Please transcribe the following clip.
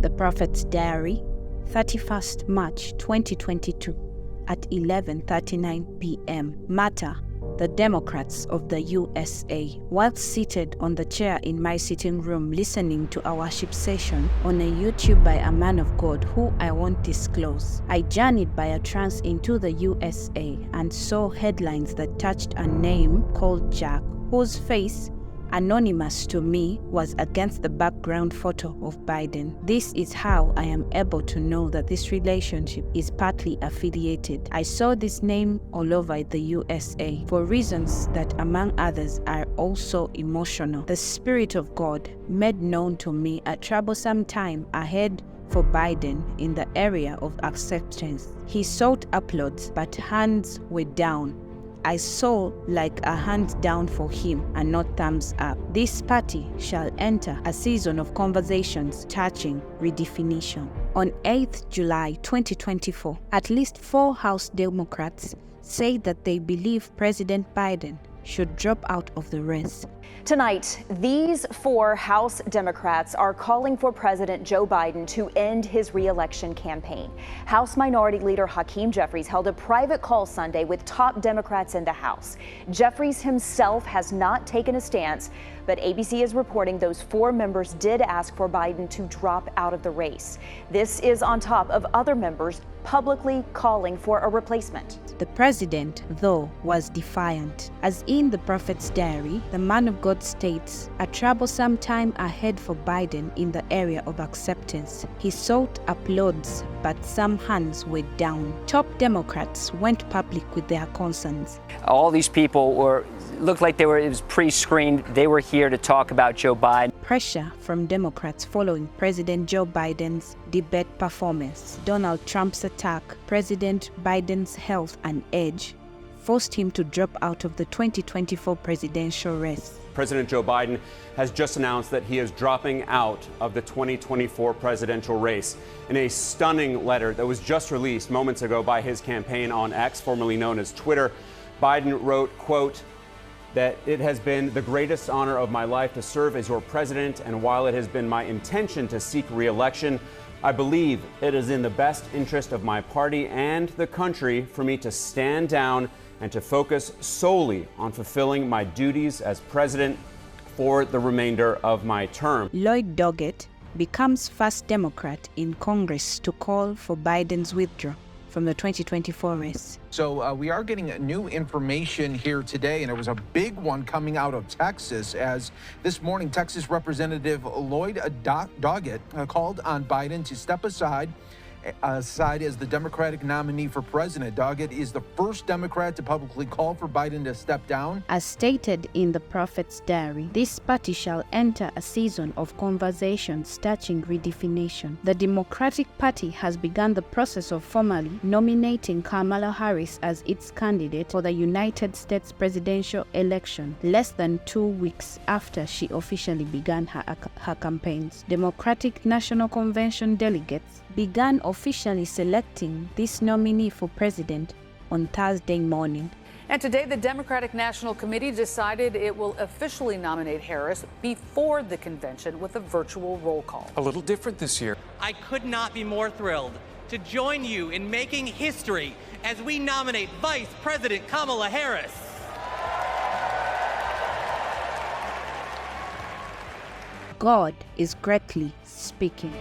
The Prophet's Diary, 31st March 2022 at 11:39 p.m. Matter: the Democrats of the USA. While seated on the chair in my sitting room listening to our worship session on a YouTube by a man of God who I won't disclose, I journeyed by a trance into the USA and saw headlines that touched a name called Jack, whose face, anonymous to me, was against the background photo of Biden. This is how I am able to know that this relationship is partly affiliated. I saw this name all over the USA for reasons that, among others, are also emotional. The Spirit of God made known to me a troublesome time ahead for Biden in the area of acceptance. He sought uploads, but hands were down. I saw like a hands down for him and not thumbs up. This party shall enter a season of conversations touching redefinition. On 8th July 2024, at least 4 House Democrats say that they believe President Biden should drop out of the race. Tonight, these 4 House Democrats are calling for President Joe Biden to end his re-election campaign. House Minority Leader Hakeem Jeffries held a private call Sunday with top Democrats in the House. Jeffries himself has not taken a stance, but ABC is reporting those 4 members did ask for Biden to drop out of the race. This is on top of other members publicly calling for a replacement. The president, though, was defiant. As in the Prophet's Diary, the man of God states, a troublesome time ahead for Biden in the area of acceptance. He sought applause, but some hands were down. Top Democrats went public with their concerns. All these people looked like it was pre-screened. They were here to talk about Joe Biden. Pressure from Democrats following President Joe Biden's debate performance. Donald Trump's attack, President Biden's health and age, forced him to drop out of the 2024 presidential race. President Joe Biden has just announced that he is dropping out of the 2024 presidential race. In a stunning letter that was just released moments ago by his campaign on X, formerly known as Twitter, Biden wrote, quote, that it has been the greatest honor of my life to serve as your president, and while it has been my intention to seek re-election, I believe it is in the best interest of my party and the country for me to stand down and to focus solely on fulfilling my duties as president for the remainder of my term. Lloyd Doggett becomes first Democrat in Congress to call for Biden's withdrawal from the 2024 race. So we are getting new information here today, and it was a big one coming out of Texas, as this morning Texas Representative Lloyd Doggett called on Biden to step aside as the Democratic nominee for president. Doggett is the first Democrat to publicly call for Biden to step down. As stated in the Prophet's Diary, this party shall enter a season of conversations touching redefinition. The Democratic Party has begun the process of formally nominating Kamala Harris as its candidate for the United States presidential election, less than 2 weeks after she officially began her campaigns. Democratic National Convention delegates began officially selecting this nominee for president on Thursday morning. And today, the Democratic National Committee decided it will officially nominate Harris before the convention with a virtual roll call. A little different this year. I could not be more thrilled to join you in making history as we nominate Vice President Kamala Harris. God is greatly speaking.